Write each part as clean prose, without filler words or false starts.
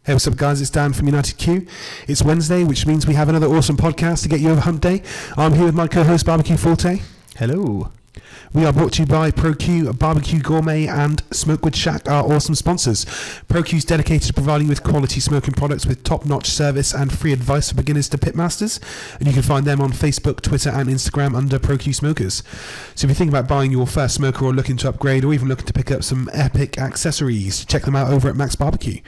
Hey, what's up, guys? It's Dan from UnitedQ. It's Wednesday, which means we have another awesome podcast to get you over hump day. I'm here with my co-host, Barbecue Forte. Hello. We are brought to you by ProQ, BBQ Gourmet, and Smokewood Shack, our awesome sponsors. ProQ is dedicated to providing you with quality smoking products with top-notch service and free advice for beginners to pitmasters. And you can find them on Facebook, Twitter, and Instagram under ProQ Smokers. So if you think about buying your first smoker or looking to upgrade or even looking to pick up some epic accessories, check them out over at Max Barbecue.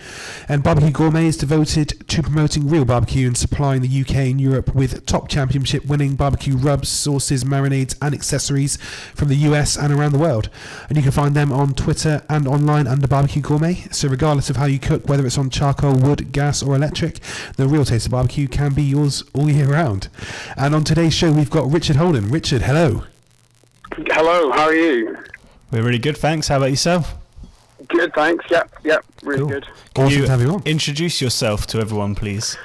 And BBQ Gourmet is devoted to promoting real barbecue and supplying the UK and Europe with top championship-winning barbecue rubs, sauces, marinades, and accessories from the US and around the world. And you can find them on Twitter and online under BBQ Gourmet. So regardless of how you cook, whether it's on charcoal, wood, gas or electric, the real taste of barbecue can be yours all year round. And on today's show we've got Richard Holden. Richard, hello. Hello, how are you? We're really good, thanks. How about yourself? Good, thanks. Yep, really Cool. good. Can Awesome you to have you on. introduce yourself to everyone, please?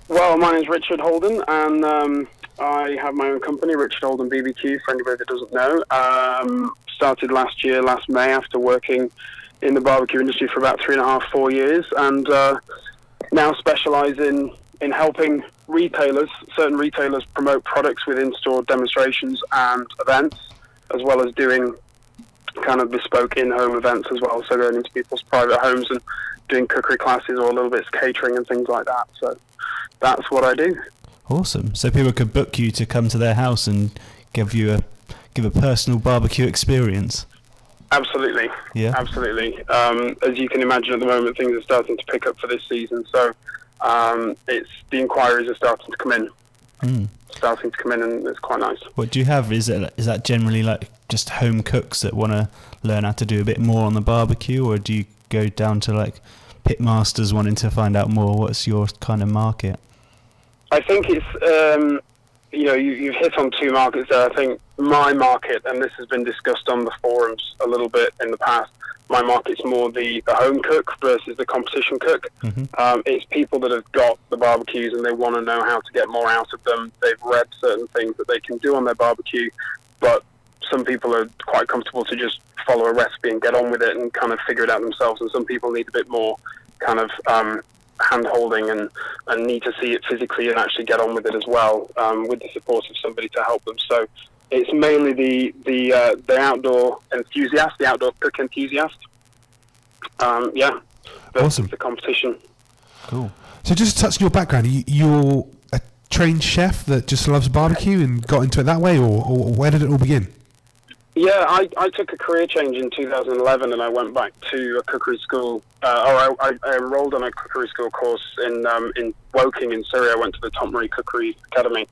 Well, my name's Richard Holden, and I have my own company, Richard Holden BBQ, for anybody that doesn't know. Started last May, after working in the barbecue industry for about 3.5, 4 years, and now specialise in helping certain retailers promote products with in-store demonstrations and events, as well as doing kind of bespoke in-home events as well, so going into people's private homes and doing cookery classes or a little bit of catering and things like that. So that's what I do. Awesome. So people could book you to come to their house and give a personal barbecue experience. Absolutely. Yeah. Absolutely. As you can imagine, at the moment, things are starting to pick up for this season. So it's the inquiries are starting to come in. And it's quite nice. What do you have? Is that generally like just home cooks that want to learn how to do a bit more on the barbecue, or do you go down to like pit masters wanting to find out more? What's your kind of market? I think it's, you've hit on two markets there. I think my market, and this has been discussed on the forums a little bit in the past, my market's more the home cook versus the competition cook. Mm-hmm. It's people that have got the barbecues and they want to know how to get more out of them. They've read certain things that they can do on their barbecue, but some people are quite comfortable to just follow a recipe and get on with it and kind of figure it out themselves, and some people need a bit more kind of hand-holding and need to see it physically and actually get on with it as well, with the support of somebody to help them. So it's mainly the outdoor enthusiast, the outdoor cook enthusiast. Awesome. The competition. Cool. So just to touch on your background, you're a trained chef that just loves barbecue and got into it that way, or where did it all begin? Yeah, I took a career change in 2011 and I went back to a cookery school, I enrolled on a cookery school course in Woking in Surrey. I went to the Tom Marie Cookery Academy,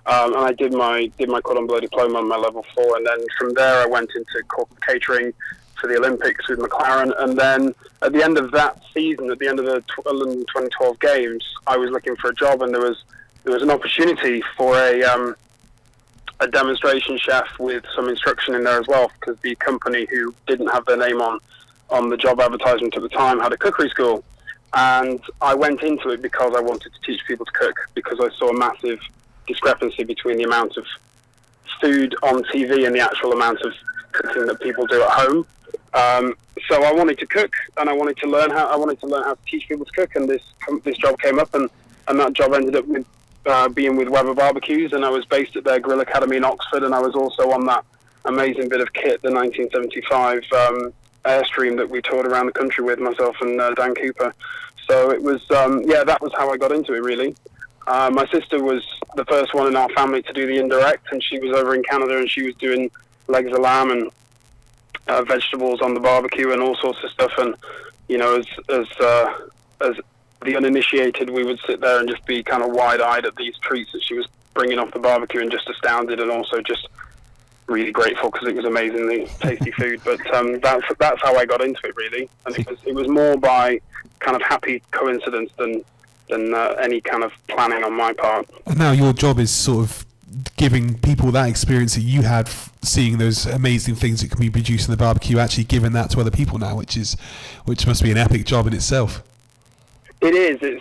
and I did my cordon bleu diploma on my level 4, and then from there I went into corporate catering for the Olympics with McLaren, and then at the end of that season, at the end of the London 2012 Games, I was looking for a job, and there was an opportunity for a demonstration chef with some instruction in there as well, because the company who didn't have their name on the job advertisement at the time had a cookery school, and I went into it because I wanted to teach people to cook, because I saw a massive discrepancy between the amount of food on TV and the actual amount of cooking that people do at home. So I wanted to cook, and I wanted to learn how to teach people to cook, and this job came up, and that job ended up with being with Weber Barbecues, and I was based at their Grill Academy in Oxford, and I was also on that amazing bit of kit, the 1975 Airstream that we toured around the country with, myself and Dan Cooper. So it was, that was how I got into it, really. My sister was the first one in our family to do the indirect, and she was over in Canada, and she was doing legs of lamb and vegetables on the barbecue and all sorts of stuff. And as the uninitiated, we would sit there and just be kind of wide-eyed at these treats that she was bringing off the barbecue, and just astounded, and also just really grateful because it was amazingly tasty food. But that's how I got into it, really. And it was more by kind of happy coincidence than any kind of planning on my part. And now your job is sort of giving people that experience that you had seeing those amazing things that can be produced in the barbecue, actually giving that to other people now, which must be an epic job in itself. It is.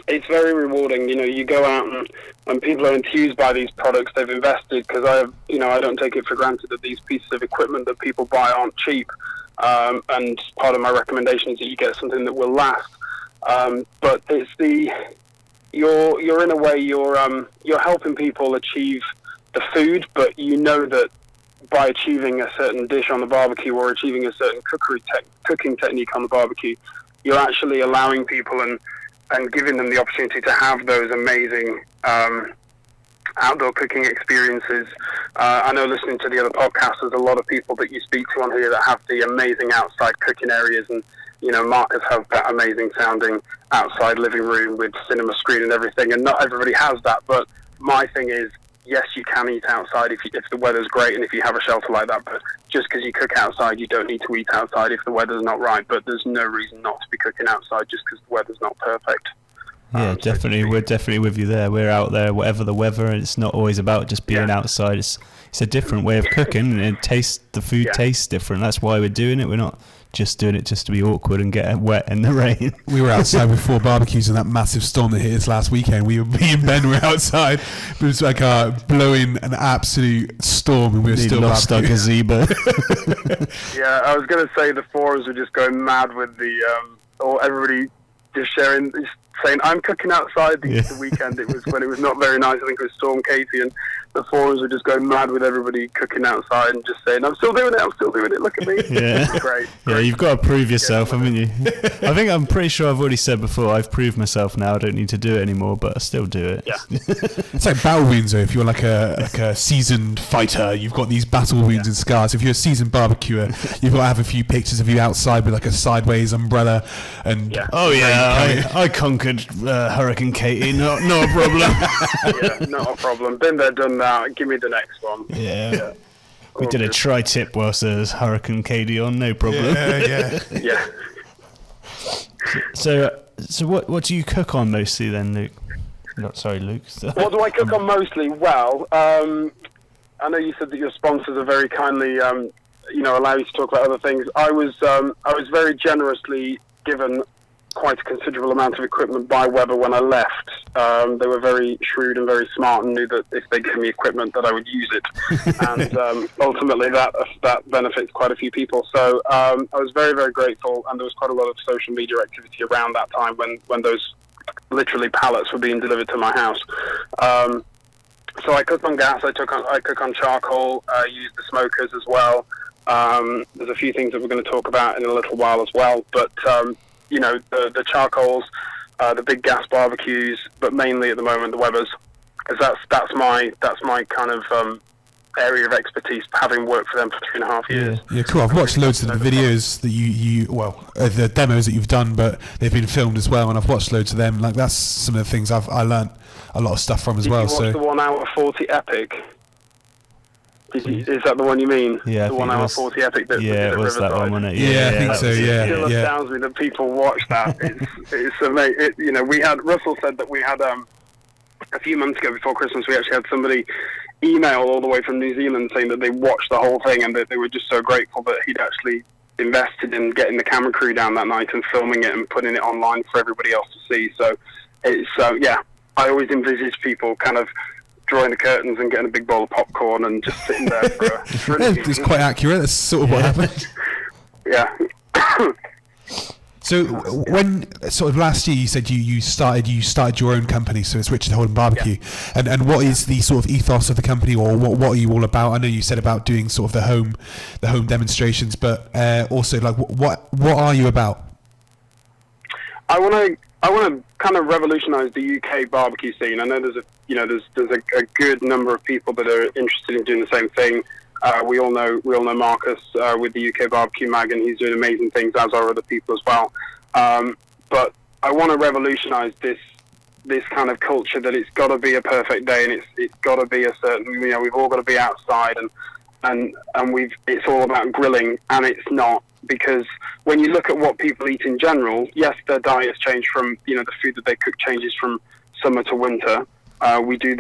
It's very rewarding. You go out and people are enthused by these products. They've invested, because I don't take it for granted that these pieces of equipment that people buy aren't cheap. and part of my recommendation is that you get something that will last. But it's you're in a way you're helping people achieve the food, but you know that by achieving a certain dish on the barbecue or achieving a certain cooking technique on the barbecue, you're actually allowing people and giving them the opportunity to have those amazing outdoor cooking experiences. I know listening to the other podcasts, there's a lot of people that you speak to on here that have the amazing outside cooking areas, and Marcus has that amazing sounding outside living room with cinema screen and everything, and not everybody has that. But my thing is, yes, you can eat outside if the weather's great and if you have a shelter like that, but just because you cook outside, you don't need to eat outside if the weather's not right. But there's no reason not to be cooking outside just because the weather's not perfect. Yeah, definitely. We're definitely with you there. We're out there, whatever the weather, and it's not always about just being outside. It's a different way of cooking, and the food tastes different. That's why we're doing it. We're not just doing it just to be awkward and get wet in the rain. We were outside with 4 barbecues in that massive storm that hit us last weekend. Me and Ben were outside. It was like blowing an absolute storm, and we were still lost our gazebo. Yeah, I was going to say the forums were just going mad with or everybody just saying, I'm cooking outside the weekend. It was when it was not very nice. I think it was Storm Katie, and the forums were just going mad with everybody cooking outside and just saying, I'm still doing it, look at me. Yeah. Great. Yeah, you've got to prove yourself, haven't you? I'm pretty sure I've already said before, I've proved myself now, I don't need to do it anymore, but I still do it. Yeah. It's like battle wounds, though. If you're like a seasoned fighter, you've got these battle wounds and scars. If you're a seasoned barbecuer, you've got to have a few pictures of you outside with like a sideways umbrella. And I conquered Hurricane Katie, not a problem. Yeah, not a problem. Been there, done that. Give me the next one. Yeah. We did a tri-tip whilst there was Hurricane Katie on, no problem. Yeah. So what do you cook on mostly then, Luke? Sorry, Luke. What do I cook on mostly? Well, I know you said that your sponsors are very kindly, allow you to talk about other things. I was very generously given quite a considerable amount of equipment by Weber when I left. They were very shrewd and very smart and knew that if they gave me equipment that I would use it. And ultimately that benefits quite a few people. So I was very, very grateful, and there was quite a lot of social media activity around that time when those literally pallets were being delivered to my house. So I cook on gas, I cook on charcoal, I use the smokers as well. There's a few things that we're going to talk about in a little while as well, but the charcoals, the big gas barbecues, but mainly at the moment the Webers, because that's my kind of area of expertise, having worked for them for 3.5 years. Yeah, cool. I've watched loads of the videos that the demos that you've done, but they've been filmed as well, and I've watched loads of them. Like, that's some of the things I learnt a lot of stuff from as well. Did you watch the 1 hour 40 epic? Is that the one you mean? Yeah, the 1 hour 40 epic. It was that one, wasn't it? Yeah, I think so. Yeah, it still astounds me that people watch that. It's amazing. We had Russell said that we had a few months ago before Christmas, we actually had somebody email all the way from New Zealand saying that they watched the whole thing and that they were just so grateful that he'd actually invested in getting the camera crew down that night and filming it and putting it online for everybody else to see. So it's I always envisage people kind of drawing the curtains and getting a big bowl of popcorn and just sitting there for it's quite accurate. That's sort of what happened. Yeah. So when sort of last year you said you started your own company, so it's Richard Holden BBQ, and what is the sort of ethos of the company, or what are you all about? I know you said about doing sort of the home demonstrations, but also like what are you about? I want to kind of revolutionise the UK barbecue scene. I know there's a good number of people that are interested in doing the same thing. We all know Marcus with the UK Barbecue Mag, and he's doing amazing things, as are other people as well. But I want to revolutionise this kind of culture that it's got to be a perfect day, and it's got to be a certain. We've all got to be outside, and it's all about grilling, and it's not. Because when you look at what people eat in general, yes, their diets change from, the food that they cook changes from summer to winter. We do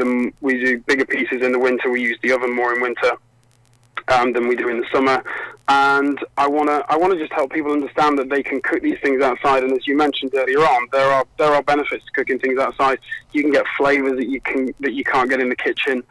bigger pieces in the winter. We use the oven more in winter than we do in the summer. And I want to just help people understand that they can cook these things outside. And as you mentioned earlier on, there are benefits to cooking things outside. You can get flavors that you can't get in the kitchen.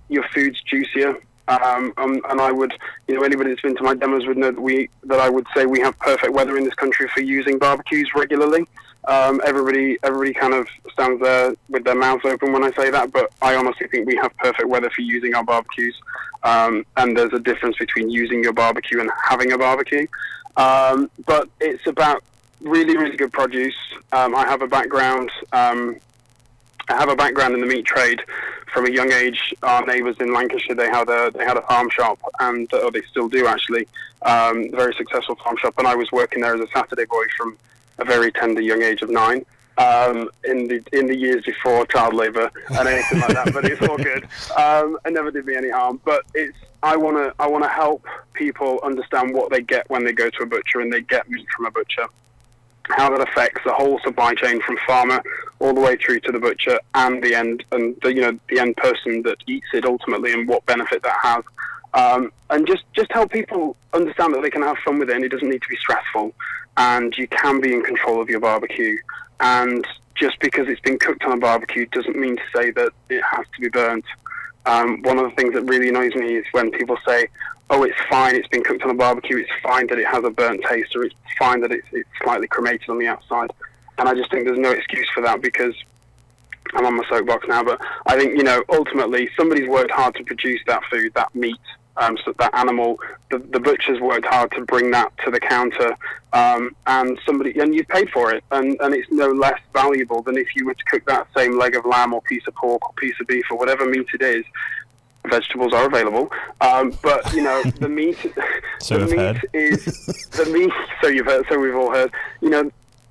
Your food's juicier. And I would, anybody that's been to my demos would know that I would say we have perfect weather in this country for using barbecues regularly. Everybody kind of stands there with their mouths open when I say that, but I honestly think we have perfect weather for using our barbecues. And there's a difference between using your barbecue and having a barbecue. But it's about really, really good produce. I have a background in the meat trade from a young age. Our neighbours in Lancashire, they had a farm shop, and they still do actually, very successful farm shop. And I was working there as a Saturday boy from a very tender young age of 9, in the years before child labour and anything like that. But it's all good. It never did me any harm. But I want to help people understand what they get when they go to a butcher and they get meat from a butcher, how that affects the whole supply chain from farmer all the way through to the butcher and the end, and the end person that eats it ultimately, and what benefit that has. And just help people understand that they can have fun with it, and it doesn't need to be stressful, and you can be in control of your barbecue. And just because it's been cooked on a barbecue doesn't mean to say that it has to be burnt. One of the things that really annoys me is when people say, oh, it's fine, it's been cooked on a barbecue, it's fine that it has a burnt taste, or it's fine that it's slightly cremated on the outside. And I just think there's no excuse for that, because I'm on my soapbox now, but I think, ultimately somebody's worked hard to produce that food, that meat, so that animal. The butcher's worked hard to bring that to the counter, and you've paid for it, and it's no less valuable than if you were to cook that same leg of lamb or piece of pork or piece of beef or whatever meat it is. Vegetables are available, but the meat. So we've all heard.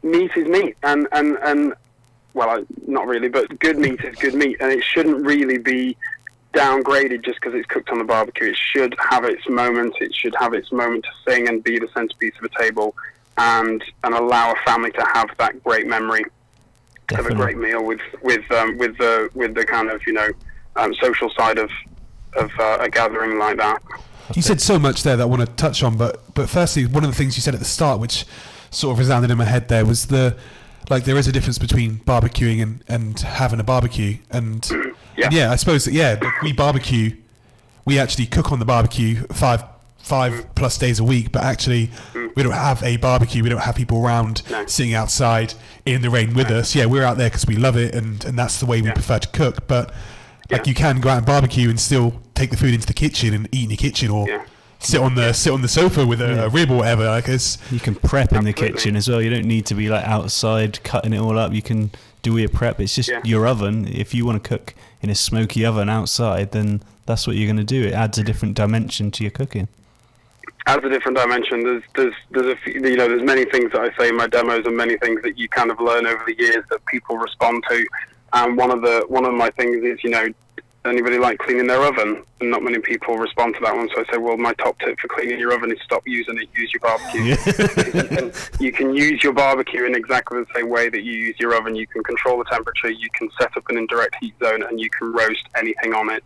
Meat is meat, and well, not really, but good meat is good meat, and it shouldn't really be downgraded just because it's cooked on the barbecue. It should have its moment. It should have its moment to sing and be the centerpiece of a table, and allow a family to have that great memory, have a great meal with the kind of social side of a gathering like that. You said so much there that I want to touch on, but firstly, one of the things you said at the start, which sort of resounded in my head there, was there is a difference between barbecuing and having a barbecue. And I suppose that, we barbecue, we actually cook on the barbecue five plus days a week, but actually we don't have a barbecue. We don't have people around sitting outside in the rain with us. Yeah, we're out there because we love it, and that's the way we prefer to cook. But you can go out and barbecue and still take the food into the kitchen and eat in your kitchen, or sit on the sofa with a rib or whatever. You can prep in the kitchen as well. You don't need to be outside cutting it all up. You can do your prep. It's just your oven. If you want to cook in a smoky oven outside, then that's what you're going to do. It adds a different dimension to your cooking. Adds a different dimension. There's a few, there's many things that I say in my demos, and many things that you kind of learn over the years that people respond to. And one of my things is, anybody like cleaning their oven? And not many people respond to that one. So I say, well, my top tip for cleaning your oven is stop using it, use your barbecue. You can use your barbecue in exactly the same way that you use your oven. You can control the temperature, you can set up an indirect heat zone, and you can roast anything on it,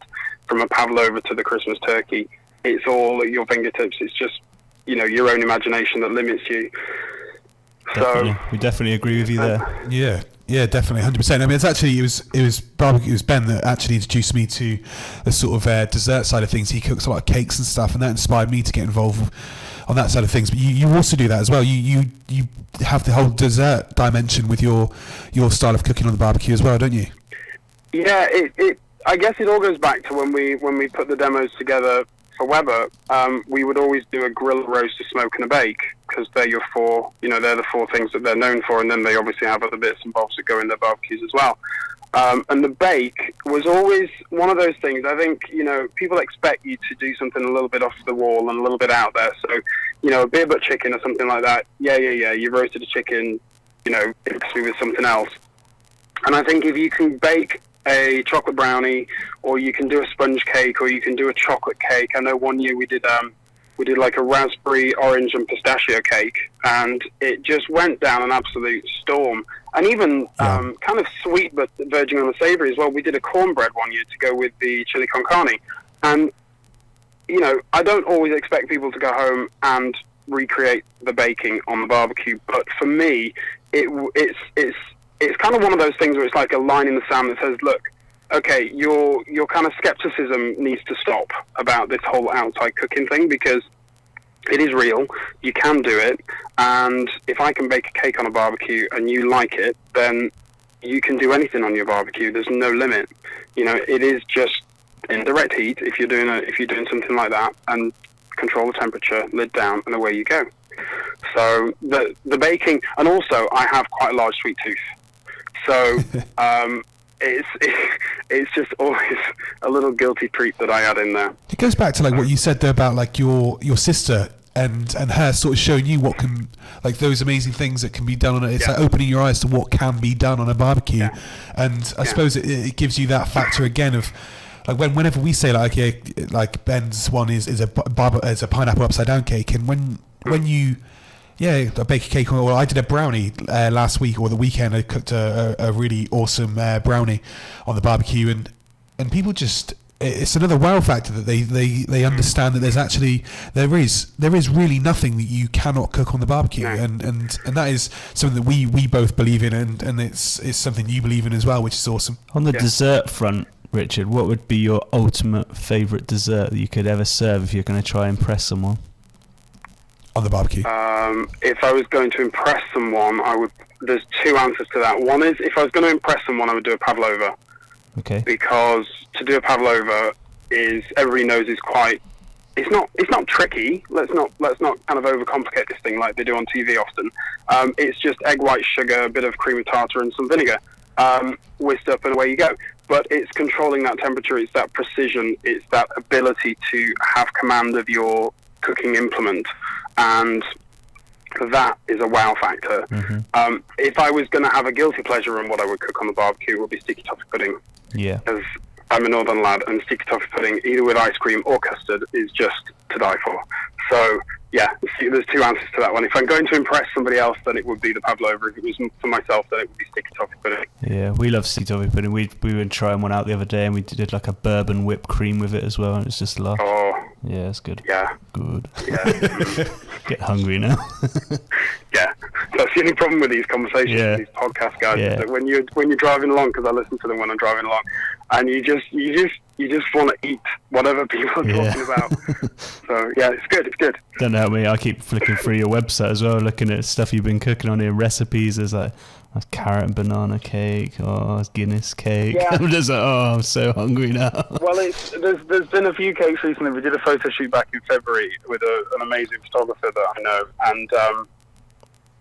from a pavlova to the Christmas turkey. It's all at your fingertips. It's just, your own imagination that limits you. Definitely. So we definitely agree with you there. Yeah, definitely, 100%. I mean, it was Ben that actually introduced me to the sort of dessert side of things. He cooks a lot of cakes and stuff, and that inspired me to get involved on that side of things. But you also do that as well. You have the whole dessert dimension with your style of cooking on the barbecue as well, don't you? Yeah, I guess it all goes back to when we put the demos together for Weber. We would always do a grill, a roast, a smoke, and a bake, because they're your four, they're the four things that they're known for, and then they obviously have other bits and bobs that go in their barbecues as well. And the bake was always one of those things. I think, people expect you to do something a little bit off the wall and a little bit out there. So, a beer butt chicken or something like that. Yeah. You roasted a chicken, mix me with something else. And I think if you can bake a chocolate brownie, or you can do a sponge cake, or you can do a chocolate cake. I know one year we did like a raspberry, orange, and pistachio cake, and it just went down an absolute storm. And even kind of sweet, but verging on the savoury as well. We did a cornbread one year to go with the chili con carne, and I don't always expect people to go home and recreate the baking on the barbecue, but for me, it's kind of one of those things where it's like a line in the sand that says, look, okay, your kind of skepticism needs to stop about this whole outside cooking thing, because it is real. You can do it, and if I can bake a cake on a barbecue and you like it, then you can do anything on your barbecue. There's no limit. You know, it is just indirect heat if you're doing something like that, and control the temperature, lid down, and away you go. So the baking, and also I have quite a large sweet tooth, so it's just always a little guilty treat that I add in there. It goes back to like what you said there about like your sister and her sort of showing you what can, like, those amazing things that can be done on it. It's like opening your eyes to what can be done on a barbecue, and I suppose it gives you that factor again of like whenever we say like, okay, like Ben's one is a pineapple upside down cake, and when you I bake a cake, or I did a brownie last week or the weekend. I cooked a really awesome brownie on the barbecue, and people just, it's another wow factor that they understand that there is really nothing that you cannot cook on the barbecue, and that is something that we both believe in, and it's something you believe in as well, which is awesome. On the dessert front, Richard, what would be your ultimate favourite dessert that you could ever serve if you're going to try and impress someone? On the barbecue. If I was going to impress someone, there's two answers to that. One is, if I was going to impress someone, I would do a pavlova. Okay. Because to do a pavlova everybody knows is quite. It's not tricky. Let's not kind of overcomplicate this thing like they do on TV often. It's just egg white, sugar, a bit of cream of tartar, and some vinegar. Whisked up and away you go. But it's controlling that temperature. It's that precision. It's that ability to have command of your cooking implement, and that is a wow factor. Mm-hmm. If I was going to have a guilty pleasure in what I would cook on the barbecue, it would be sticky toffee pudding. Yeah. Because I'm a northern lad, and sticky toffee pudding, either with ice cream or custard, is just to die for. So, yeah, there's two answers to that one. If I'm going to impress somebody else, then it would be the pavlova. If it was for myself, then it would be sticky toffee pudding. Yeah, we love sticky toffee pudding. We were trying one out the other day, and we did like a bourbon whipped cream with it as well, and it's just love. Oh. Yeah, it's good. Yeah. Good. Yeah. Get hungry now. Yeah. That's the only problem with these conversations, with these podcast guys, is that when you're driving along, because I listen to them when I'm driving along, and you just want to eat whatever people are talking about. So yeah, it's good. Don't know me. I keep flicking through your website as well, looking at stuff you've been cooking on here, recipes. There's like a carrot and banana cake, Guinness cake. Yeah. I'm just like, I'm so hungry now. Well, there's been a few cakes recently. We did a photo shoot back in February with an amazing photographer that I know, and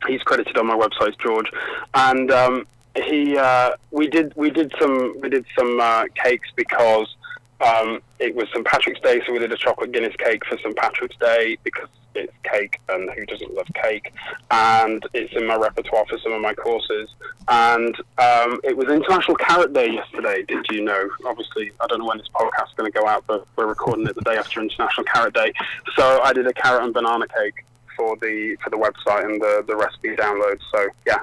he's credited on my website, George, and we did some cakes because it was St. Patrick's Day, so we did a chocolate Guinness cake for St. Patrick's Day because it's cake, and who doesn't love cake? And it's in my repertoire for some of my courses. And it was International Carrot Day yesterday. Did you know? Obviously, I don't know when this podcast is going to go out, but we're recording it the day after International Carrot Day. So I did a carrot and banana cake for the website and the recipe download. So yeah,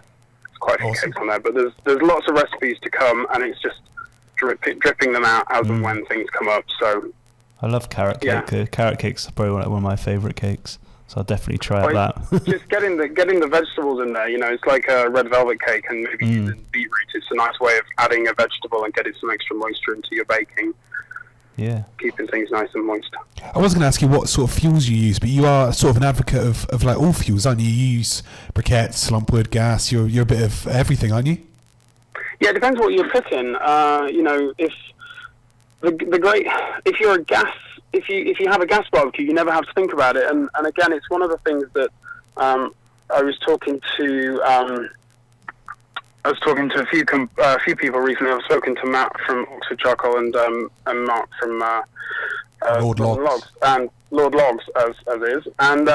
it's quite a few cakes on there. But there's lots of recipes to come, and it's just dripping them out as and when things come up. So I love carrot cake. Yeah. Carrot cake's probably one of my favourite cakes, so I'll definitely try that. Just getting the vegetables in there, it's like a red velvet cake, and maybe using beetroot. It's a nice way of adding a vegetable and getting some extra moisture into your baking. Yeah, keeping things nice and moist. I was going to ask you what sort of fuels you use, but you are sort of an advocate of like all fuels, aren't you? You use briquettes, lumpwood, gas. You're a bit of everything, aren't you? Yeah, it depends what you're cooking. If if you're a gas, if you have a gas barbecue, you never have to think about it. And again, it's one of the things that I was talking to a few people recently. I've spoken to Matt from Oxford Charcoal and Mark from Lord Logs and Lord Logs as is. And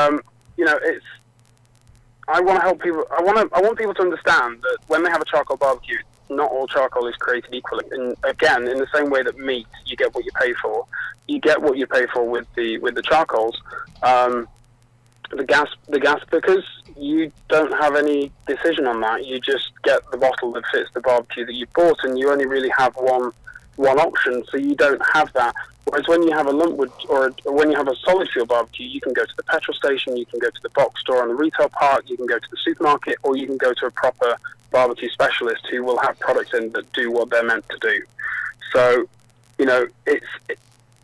it's. I want to help people. I want people to understand that when they have a charcoal barbecue, not all charcoal is created equally. And again, in the same way that meat, you get what you pay for. You get what you pay for with the charcoals. The gas, because you don't have any decision on that. You just get the bottle that fits the barbecue that you bought, and you only really have one option. So you don't have that. Whereas when you have a lumpwood or when you have a solid fuel barbecue, you can go to the petrol station, you can go to the box store on the retail park, you can go to the supermarket, or you can go to a proper barbecue specialist who will have products in that do what they're meant to do. So,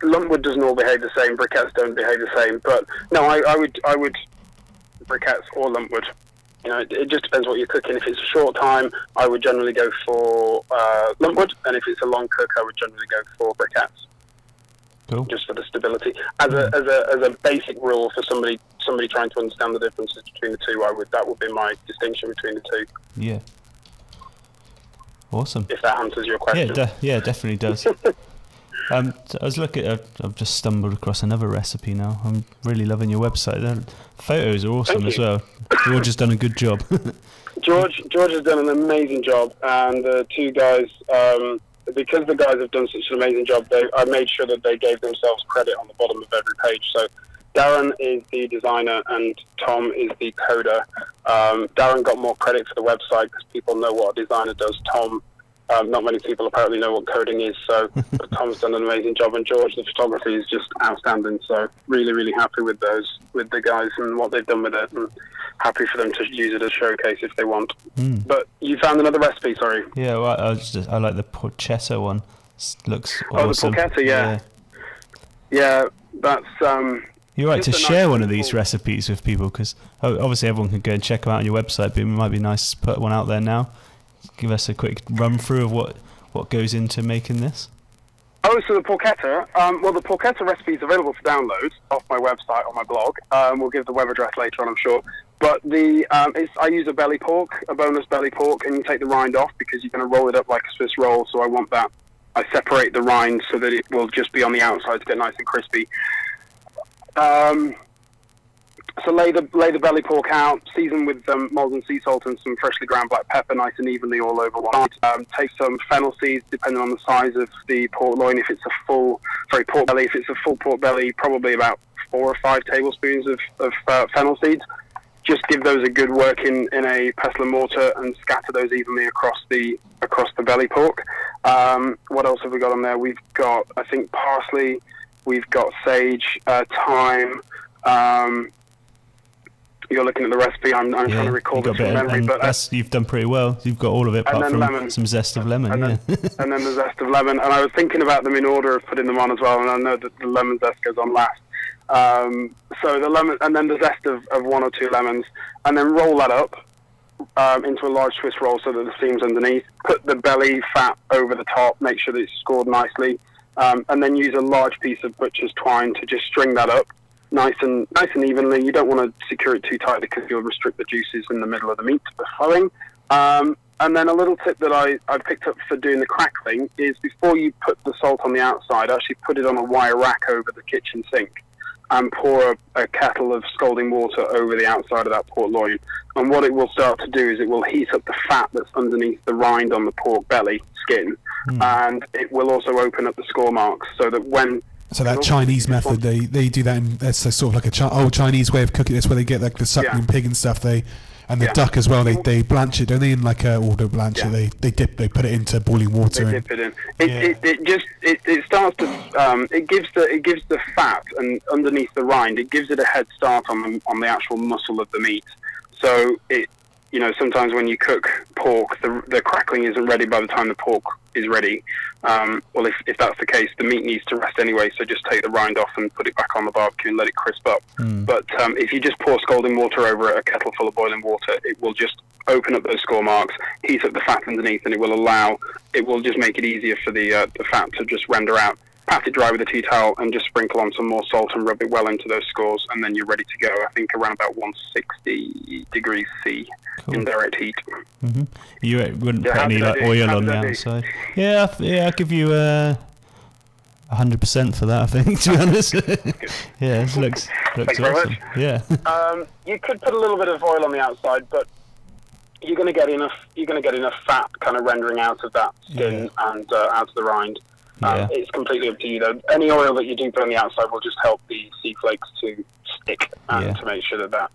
lumpwood doesn't all behave the same. Briquettes don't behave the same. But no, I would briquettes or lumpwood. It just depends what you're cooking. If it's a short time, I would generally go for lumpwood, and if it's a long cook, I would generally go for briquettes. Cool. Just for the stability. As a basic rule for somebody trying to understand the differences between the two, that would be my distinction between the two. Yeah. Awesome. If that answers your question. Yeah, it definitely does. I was looking. I've just stumbled across another recipe now. I'm really loving your website. The photos are awesome as well. George has done a good job. George has done an amazing job, and the two guys, because the guys have done such an amazing job, I made sure that they gave themselves credit on the bottom of every page. So Darren is the designer and Tom is the coder. Darren got more credit for the website because people know what a designer does. Tom, not many people apparently know what coding is, but Tom's done an amazing job, and George, the photography, is just outstanding. So really, really happy with the guys and what they've done with it, and happy for them to use it as a showcase if they want. But you found another recipe, sorry. Yeah, well, I like the porchetta one. Looks awesome. Oh, the porchetta, yeah, that's you're right to share one of these recipes with people, because obviously everyone can go and check them out on your website, but it might be nice to put one out there now. Give us a quick run through of what goes into making this. Oh, so the porchetta. The porchetta recipe is available for download off my website on my blog. We'll give the web address later on, I'm sure. But I use a belly pork, a boneless belly pork, and you take the rind off because you're going to roll it up like a Swiss roll. So I want that. I separate the rind so that it will just be on the outside to get nice and crispy. So lay the belly pork out, season with Maldon sea salt and some freshly ground black pepper, nice and evenly all over one. Take some fennel seeds, depending on the size of the pork loin. If it's a full pork belly, probably about 4 or 5 tablespoons of fennel seeds. Just give those a good work in a pestle and mortar and scatter those evenly across the belly pork. What else have we got on there? We've got, I think, parsley. We've got sage, thyme. You're looking at the recipe. I'm trying to recall this from memory, but you've done pretty well. You've got all of it, apart from lemon. Some zest of lemon. And then the zest of lemon. And I was thinking about them in order of putting them on as well. And I know that the lemon zest goes on last. So the lemon, and then the zest of 1 or 2 lemons, and then roll that up into a large Swiss roll so that the seam's underneath. Put the belly fat over the top. Make sure that it's scored nicely, and then use a large piece of butcher's twine to just string that up. Nice and evenly. You don't want to secure it too tightly because you'll restrict the juices in the middle of the meat to the flowing. And then a little tip that I picked up for doing the crackling is before you put the salt on the outside, actually put it on a wire rack over the kitchen sink and pour a kettle of scalding water over the outside of that pork loin. And what it will start to do is it will heat up the fat that's underneath the rind on the pork belly skin, and it will also open up the score marks so that when... So that Chinese method, they do that, and it's sort of like old Chinese way of cooking this, where they get like the suckling pig and stuff. And the duck as well. They blanch it, don't they? In like or don't blanch it. They put it into boiling water. They dip it in. It starts to it gives the fat and underneath the rind. It gives it a head start on the actual muscle of the meat. So sometimes when you cook pork, the crackling isn't ready by the time the pork is ready. Well, if that's the case, the meat needs to rest anyway, so just take the rind off and put it back on the barbecue and let it crisp up. But if you just pour scalding water over it, a kettle full of boiling water, it will just open up those score marks, heat up the fat underneath, and it will just make it easier for the fat to just render out. Pat it dry with a tea towel and just sprinkle on some more salt and rub it well into those scores, and then you're ready to go. I think around about 160 degrees C in direct heat. You wouldn't put any oil on the outside? Yeah, I'll give you 100% for that, I think, to be honest. Yeah, it looks awesome. Yeah. You could put a little bit of oil on the outside, but you're going to get enough fat kind of rendering out of that skin and out of the rind. It's completely up to you, though. Any oil that you do put on the outside will just help the sea flakes to stick and to make sure that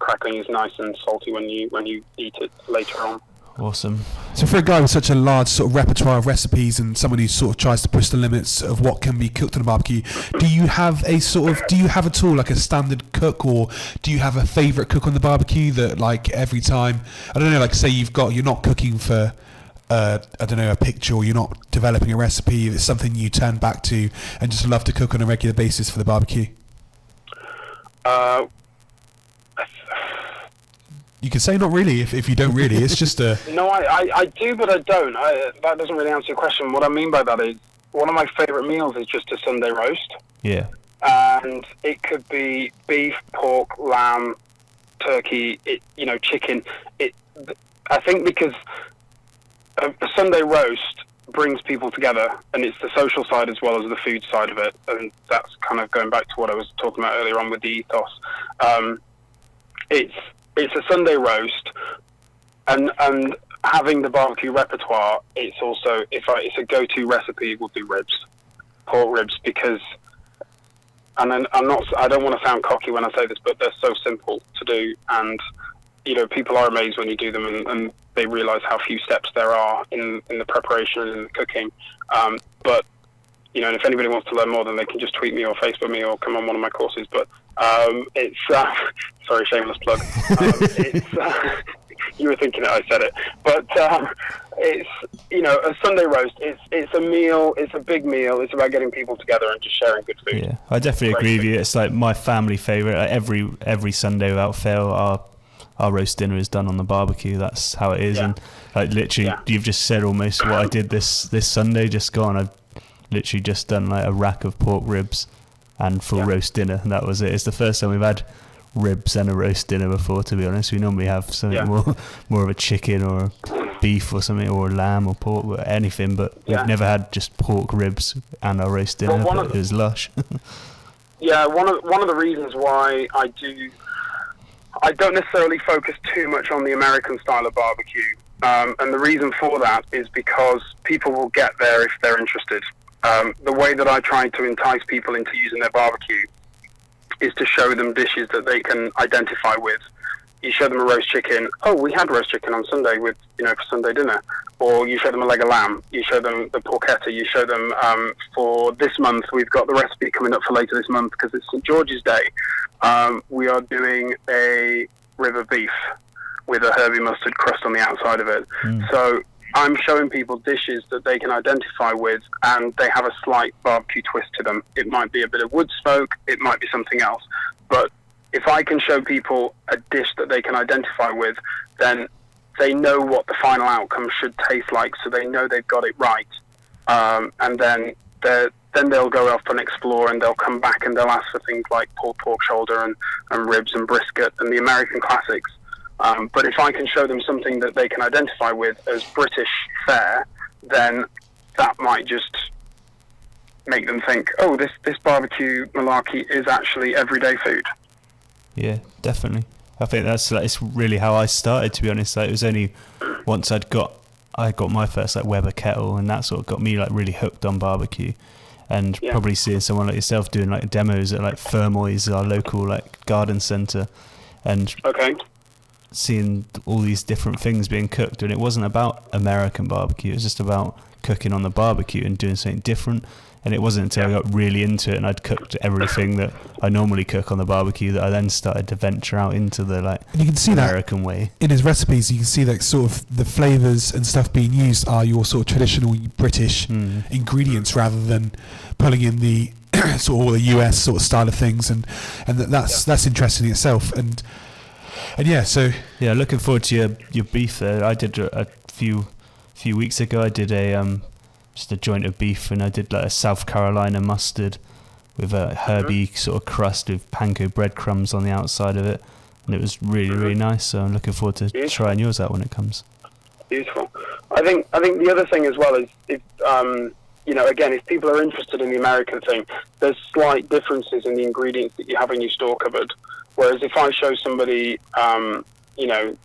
crackling is nice and salty when you eat it later on. Awesome. So for a guy with such a large sort of repertoire of recipes and someone who sort of tries to push the limits of what can be cooked on a barbecue, do you have at all like a standard cook, or do you have a favourite cook on the barbecue that like every time, I don't know, like say you're not cooking for I don't know, a picture, or you're not developing a recipe, it's something you turn back to and just love to cook on a regular basis for the barbecue? You can say not really if you don't really. It's just a... No, I do, but I don't. That doesn't really answer your question. What I mean by that is, one of my favourite meals is just a Sunday roast. Yeah. And it could be beef, pork, lamb, turkey, chicken. I think because a Sunday roast brings people together, and it's the social side as well as the food side of it. And that's kind of going back to what I was talking about earlier on with the ethos. It's a Sunday roast, and having the barbecue repertoire. It's also, it's a go-to recipe, would be pork ribs, because, and then I don't want to sound cocky when I say this, but they're so simple to do, and people are amazed when you do them, and they realise how few steps there are in the preparation and in the cooking. But and if anybody wants to learn more, then they can just tweet me or Facebook me or come on one of my courses. But it's sorry, shameless plug. You were thinking it, I said it. But it's a Sunday roast. It's a meal. It's a big meal. It's about getting people together and just sharing good food. Yeah, I definitely agree with you. It's like my family favourite. Like every Sunday without fail, our roast dinner is done on the barbecue. That's how it is. Yeah. And like literally, you've just said almost what I did this Sunday just gone. I've literally just done like a rack of pork ribs and full roast dinner, and that was it. It's the first time we've had ribs and a roast dinner before, to be honest. We normally have something more of a chicken or beef or something, or lamb or pork or anything, but we've never had just pork ribs and our roast dinner. But it was lush. One of the reasons why I don't necessarily focus too much on the American style of barbecue, and the reason for that is because people will get there if they're interested. The way that I try to entice people into using their barbecue is to show them dishes that they can identify with. You show them a roast chicken. Oh, we had roast chicken on Sunday for Sunday dinner. Or you show them a leg of lamb. You show them the porchetta. You show them for this month, we've got the recipe coming up for later this month because it's St. George's Day. We are doing a rib of beef with a herby mustard crust on the outside of it. So I'm showing people dishes that they can identify with, and they have a slight barbecue twist to them. It might be a bit of wood smoke, it might be something else. But if I can show people a dish that they can identify with, then they know what the final outcome should taste like, so they know they've got it right. And then they'll go off and explore, and they'll come back and they'll ask for things like pulled pork shoulder and ribs and brisket and the American classics. But if I can show them something that they can identify with as British fare, then that might just make them think, oh, this barbecue malarkey is actually everyday food. Yeah, definitely. I think it's really how I started, to be honest. Like, it was only once I got my first like Weber kettle, and that sort of got me like really hooked on barbecue. And probably seeing someone like yourself doing like demos at like Fermoy's, our local like garden centre, and seeing all these different things being cooked. And it wasn't about American barbecue, it was just about cooking on the barbecue and doing something different. And it wasn't until I got really into it and I'd cooked everything that I normally cook on the barbecue that I then started to venture out into the like you can see American way. In his recipes, you can see that sort of the flavours and stuff being used are your sort of traditional British ingredients, rather than pulling in the sort of all the US sort of style of things, and that's interesting in itself. And looking forward to your beef there. I did a few weeks ago. I did just a joint of beef, and I did like a South Carolina mustard with a herby sort of crust with panko breadcrumbs on the outside of it, and it was really really nice. So I'm looking forward to trying yours out when it comes. Beautiful. I think the other thing as well is if again, if people are interested in the American thing, there's slight differences in the ingredients that you have in your store cupboard. Whereas if I show somebody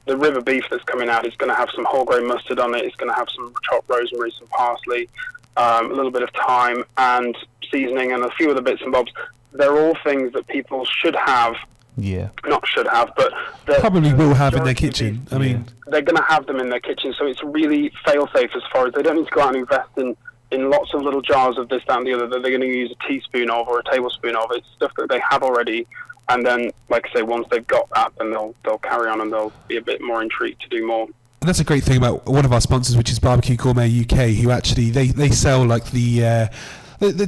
the river beef that's coming out is going to have some whole grain mustard on it. It's going to have some chopped rosemary, some parsley, a little bit of thyme and seasoning, and a few other bits and bobs. They're all things that people should have. Yeah. Not should have, but probably will have in their kitchen. I mean, they're going to have them in their kitchen, so it's really fail-safe as far as they don't need to go out and invest in lots of little jars of this, that, and the other that they're going to use a teaspoon of or a tablespoon of. It's stuff that they have already. And then, like I say, once they've got that, then they'll carry on and they'll be a bit more intrigued to do more. And that's a great thing about one of our sponsors, which is Barbecue Gourmet UK, who actually they sell like the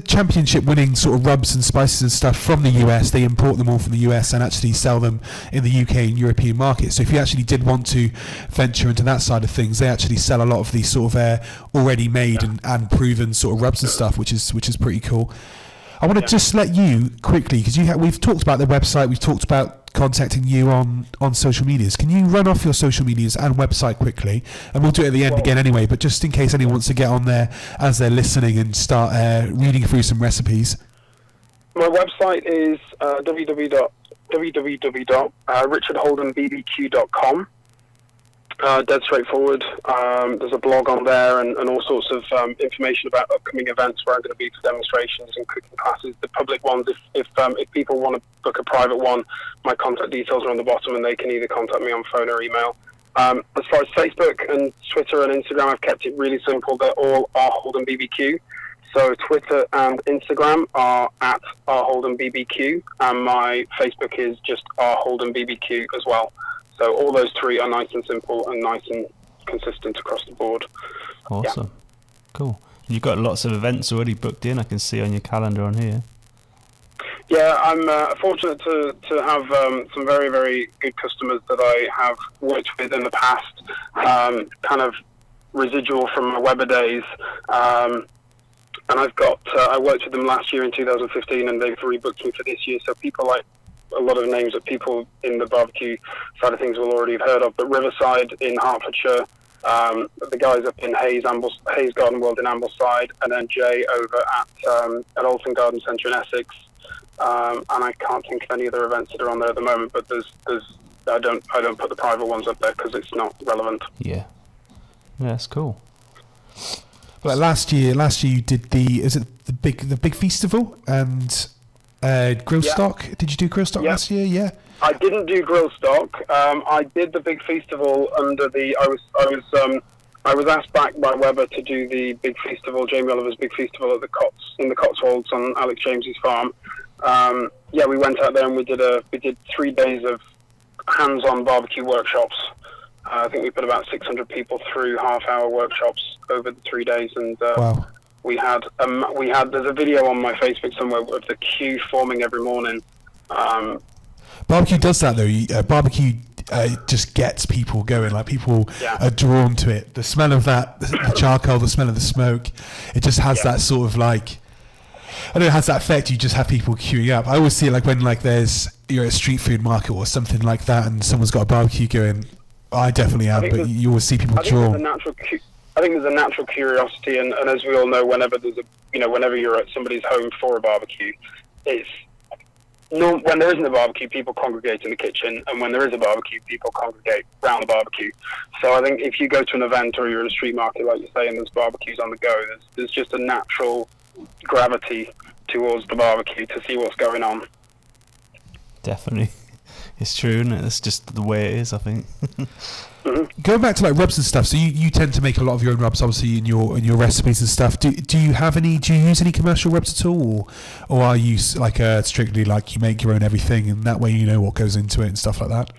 championship winning sort of rubs and spices and stuff from the US. They import them all from the US and actually sell them in the UK and European markets. So if you actually did want to venture into that side of things, they actually sell a lot of these sort of already made and proven sort of rubs and stuff, which is pretty cool. I want to just let you quickly, because we've talked about the website, we've talked about contacting you on social medias. Can you run off your social medias and website quickly? And we'll do it at the end again anyway, but just in case anyone wants to get on there as they're listening and start reading through some recipes. My website is www.richardholdenbbq.com. Dead straightforward. There's a blog on there and all sorts of information about upcoming events where I'm going to be for demonstrations and cooking classes. The public ones, if people want to book a private one, my contact details are on the bottom and they can either contact me on phone or email. As far as Facebook and Twitter and Instagram, I've kept it really simple. They're all R Holden BBQ. So Twitter and Instagram are at R Holden BBQ, and my Facebook is just R Holden BBQ as well. So all those three are nice and simple and nice and consistent across the board. Awesome. Yeah. Cool. You've got lots of events already booked in, I can see on your calendar on here. Yeah, I'm fortunate to have some very, very good customers that I have worked with in the past, kind of residual from my Weber days. And I've got, I worked with them last year in 2015 and they've rebooked me for this year. So people like a lot of names that people in the barbecue side of things will already have heard of, but Riverside in Hertfordshire, the guys up in Hayes Garden World in Ambleside, and then Jay over at Alton Garden Centre in Essex. And I can't think of any other events that are on there at the moment, but there's I don't put the private ones up there because it's not relevant. Yeah, that's cool. Well, last year you did the big festival and grill stock. Did you do grill stock last year? Yeah. I didn't do grill stock. I did the big festival under the. I was asked back by Weber to do the big festival, Jamie Oliver's big festival at in the Cotswolds on Alex James's farm. We went out there and we did 3 days of hands-on barbecue workshops. I think we put about 600 people through half-hour workshops over the 3 days, and wow. We had there's a video on my Facebook somewhere of the queue forming every morning. Barbecue does that though. Barbecue just gets people going. Like people are drawn to it. The smell of the charcoal, the smell of the smoke, it just has that sort of like, I don't know, it has that effect. You just have people queuing up. I always see it like when you're at a street food market or something like that, and someone's got a barbecue going. I definitely am, but you always see people drawn. I think there's a natural curiosity, and as we all know, whenever you're at somebody's home for a barbecue, when there isn't a barbecue, people congregate in the kitchen, and when there is a barbecue, people congregate around the barbecue. So I think if you go to an event or you're at a street market, like you say, and there's barbecues on the go, there's just a natural gravity towards the barbecue to see what's going on. Definitely. It's true, isn't it? That's just the way it is, I think. Mm-hmm. Going back to like rubs and stuff, so you tend to make a lot of your own rubs, obviously in your recipes and stuff. Do you use any commercial rubs at all, or are you like strictly like you make your own everything and that way you know what goes into it and stuff like that?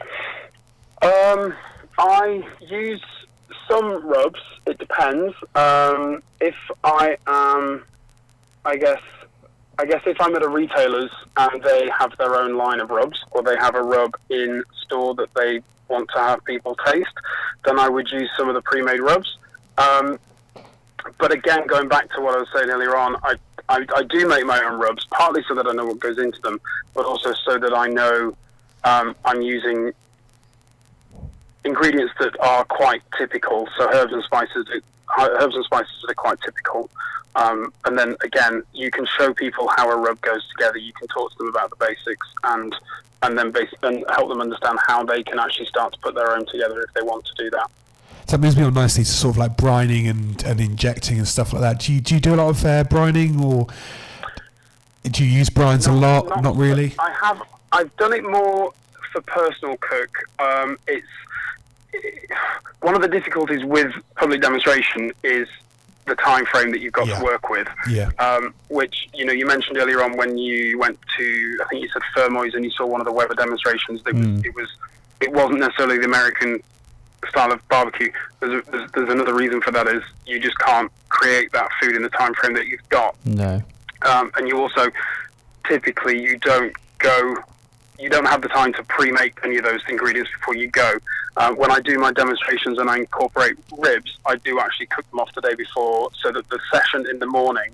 I use some rubs. It depends. If I am, I guess if I'm at a retailer's and they have their own line of rubs, or they have a rub in store that they want to have people taste, then I would use some of the pre-made rubs. But again, going back to what I was saying earlier on, I do make my own rubs, partly so that I know what goes into them, but also so that I know I'm using ingredients that are quite typical. So herbs and spices are quite typical. And then again, you can show people how a rub goes together. You can talk to them about the basics, and then help them understand how they can actually start to put their own together if they want to do that. So that moves me on nicely to sort of like brining and injecting and stuff like that. Do you do a lot of brining, or do you use brines a lot? Not really. I've done it more for personal cook. It's one of the difficulties with public demonstration is the time frame that you've got to work with. Which you mentioned earlier on when you went to, I think you said Fermoy's, and you saw one of the Weber demonstrations. It wasn't necessarily the American style of barbecue. there's another reason for that is you just can't create that food in the time frame that you've got. No. And you also typically you don't have the time to pre-make any of those ingredients before you go. When I do my demonstrations and I incorporate ribs, I do actually cook them off the day before so that the session in the morning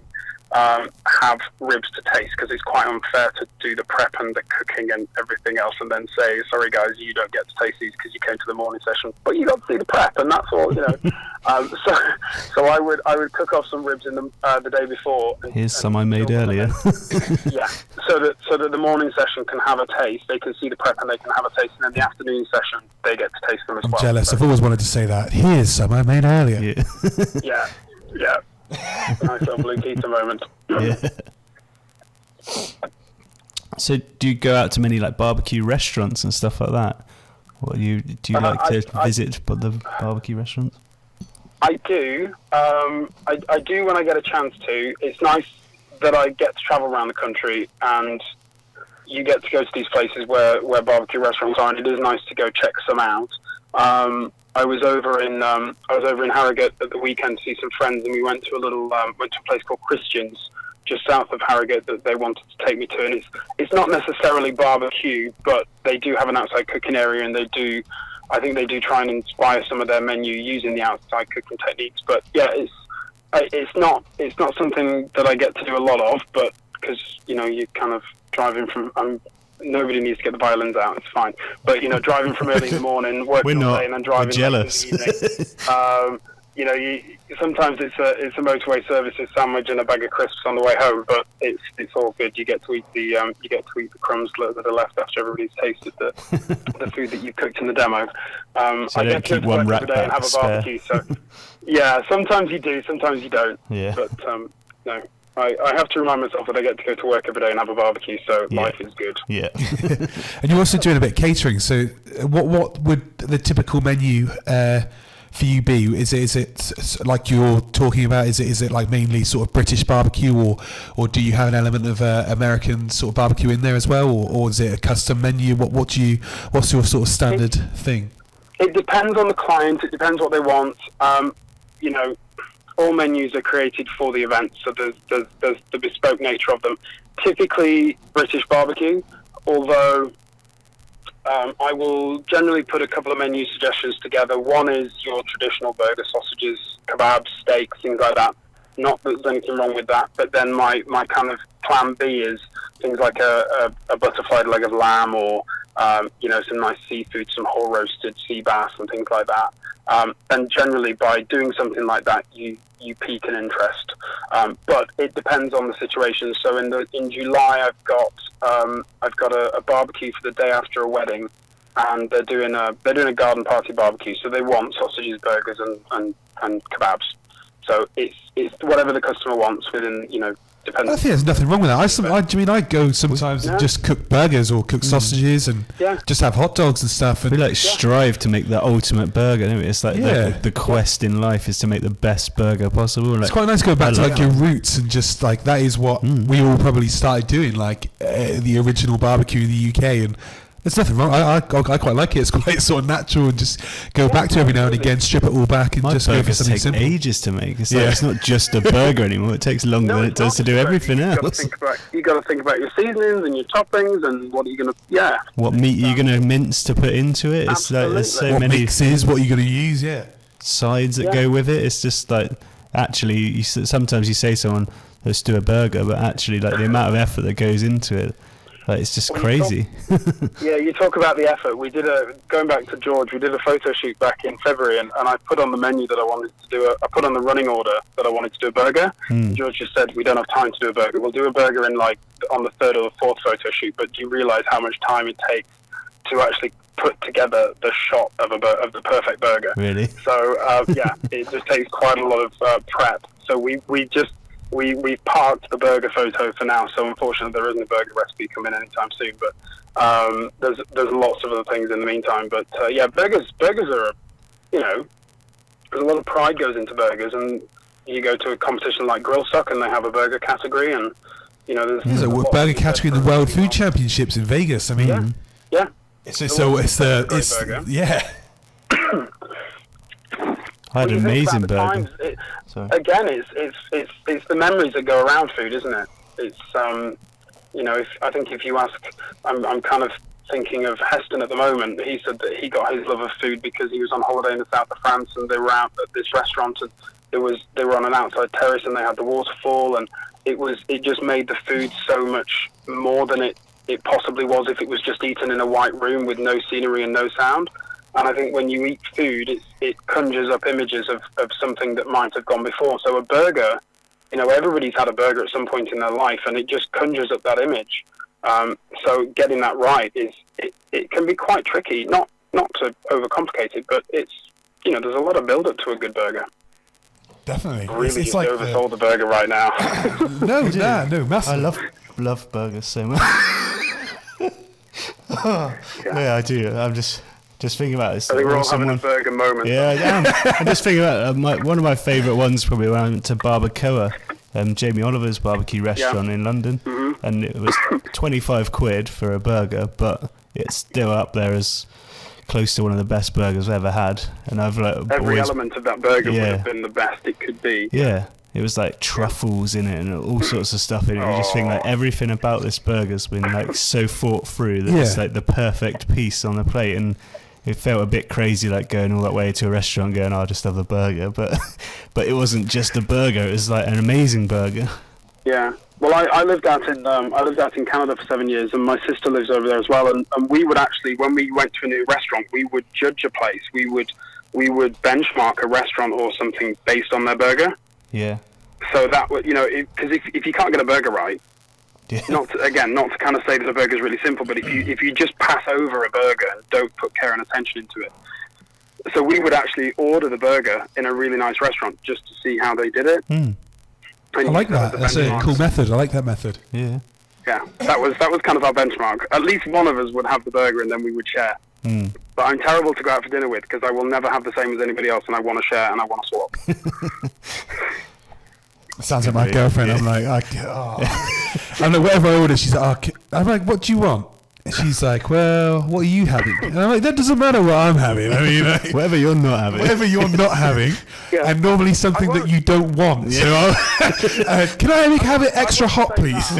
have ribs to taste, because it's quite unfair to do the prep and the cooking and everything else and then say, sorry guys, you don't get to taste these because you came to the morning session, but you got to see the prep, and that's all, you know. So I would cook off some ribs in the day before. Here's some I made earlier. Yeah, so that the morning session can have a taste, they can see the prep and they can have a taste, and then the afternoon session they get to taste them as well. I'm jealous. So. I've always wanted to say that. Here's some I made earlier. Yeah. Nice little Blue Keita moment. Yeah. So do you go out to many like barbecue restaurants and stuff like that? Or do you like to visit the barbecue restaurants? I do. I do when I get a chance to. It's nice that I get to travel around the country and you get to go to these places where barbecue restaurants are, and it is nice to go check some out. I was over in Harrogate at the weekend to see some friends, and we went to a place called Christian's just south of Harrogate that they wanted to take me to, and it's not necessarily barbecue, but they do have an outside cooking area, and I think they do try and inspire some of their menu using the outside cooking techniques. But yeah, it's not something that I get to do a lot of, but because you're kind of driving from. Nobody needs to get the violins out. It's fine. But driving from early in the morning, working all day, and then driving. We're jealous. In the evening. Sometimes it's a motorway services sandwich and a bag of crisps on the way home. But it's all good. You get to eat the crumbs that are left after everybody's tasted the food that you cooked in the demo. So I don't get to keep one rack today and have a barbecue. So yeah, sometimes you do, sometimes you don't. Yeah. But no. I have to remind myself that I get to go to work every day and have a barbecue, so life is good. Yeah. And you're also doing a bit of catering. So, what would the typical menu for you be? Is it like you're talking about? Is it like mainly sort of British barbecue, or do you have an element of American sort of barbecue in there as well, or is it a custom menu? What's your sort of standard thing? It depends on the client. It depends what they want. All menus are created for the event, so there's the bespoke nature of them. Typically British barbecue, although I will generally put a couple of menu suggestions together. One is your traditional burger, sausages, kebabs, steaks, things like that. Not that there's anything wrong with that, but then my kind of plan B is things like a butterflied leg of lamb, or some nice seafood, some whole roasted sea bass and things like that. And generally, by doing something like that, you pique an interest. But it depends on the situation. So in July, I've got a barbecue for the day after a wedding, and they're doing a garden party barbecue. So they want sausages, burgers, and kebabs. So it's whatever the customer wants within depends. I think there's nothing wrong with that. I go sometimes and just cook burgers or cook sausages and just have hot dogs and stuff. And we strive to make the ultimate burger, don't we? It's like the quest in life is to make the best burger possible. It's quite nice to go back to your roots and just like that is what we all probably started doing, like the original barbecue in the UK, and there's nothing wrong. I quite like it. It's quite sort of natural, and just go back to every now and again, strip it all back, and just go for something simple. Ages to make. It's not just a burger anymore. It takes longer than it does to do everything else. You got to think about your seasonings and your toppings and what are you going to. What meat are you going to mince to put into it? It's like there's so many mixes. What are you going to use? Sides that go with it. It's just like actually, sometimes you say to someone, let's do a burger, but actually, like the amount of effort that goes into it. Like, it's just crazy. You talk about the effort. We did going back to George, we did a photo shoot back in February, and I put on the menu that I wanted to do. I put on the running order that I wanted to do a burger. George just said, we don't have time to do a burger. We'll do a burger on the third or the fourth photo shoot, but do you realise how much time it takes to actually put together the shot of the perfect burger? Really? So, it just takes quite a lot of prep. So we parked the burger photo for now, so unfortunately there isn't a burger recipe coming anytime soon. But there's lots of other things in the meantime. But burgers are, there's a lot of pride goes into burgers, and you go to a competition like Grill Suck, and they have a burger category, and there's a burger category in the World Food Championships in Vegas. I mean, yeah. It's I had When an you think amazing about the burger. times, Sorry. again, it's the memories that go around food, isn't it? It's I think if you ask, I'm kind of thinking of Heston at the moment. He said that he got his love of food because he was on holiday in the south of France, and they were out at this restaurant, and they were on an outside terrace, and they had the waterfall, and it just made the food so much more than it possibly was if it was just eaten in a white room with no scenery and no sound. And I think when you eat food, it conjures up images of something that might have gone before. So a burger, everybody's had a burger at some point in their life, and it just conjures up that image. So getting that right it can be quite tricky. Not to overcomplicate it, but it's there's a lot of build up to a good burger. Definitely, Really, it's just like oversold the burger right now. no, massive. I love burgers so much. Yeah, I do. I'm just thinking about this. I think we're all having a burger moment. Yeah, I am. I'm just thinking about one of my favourite ones probably when I went to Barbacoa, Jamie Oliver's barbecue restaurant in London, and it was 25 quid for a burger, but it's still up there as close to one of the best burgers I've ever had. And I've every element of that burger would have been the best it could be. Yeah. It was like truffles in it and all sorts of stuff in it. You just think like everything about this burger's been like so thought through that it's like the perfect piece on the plate. And it felt a bit crazy like going all that way to a restaurant going, I'll just have a burger. But it wasn't just a burger, it was like an amazing burger. Yeah. Well, I lived out in Canada for 7 years, and my sister lives over there as well. And we would actually, when we went to a new restaurant, we would judge a place. We would benchmark a restaurant or something based on their burger. Yeah. So that would, because if you can't get a burger right, not to kind of say that a burger is really simple, but if you just pass over a burger and don't put care and attention into it, so we would actually order the burger in a really nice restaurant just to see how they did it. I like that. That's a cool method. I like that method. Yeah. Yeah, that was kind of our benchmark. At least one of us would have the burger, and then we would share. But I'm terrible to go out for dinner with because I will never have the same as anybody else, and I want to share and I want to swap. Sounds like my girlfriend. I'm like, I'm like, whatever I order, she's like, I'm like, what do you want? And she's like, well, what are you having? And I'm like, that doesn't matter what I'm having. I mean, whatever you're not having. Whatever you're not having, and normally something that you don't want. Yeah. So, can I have it extra hot, please?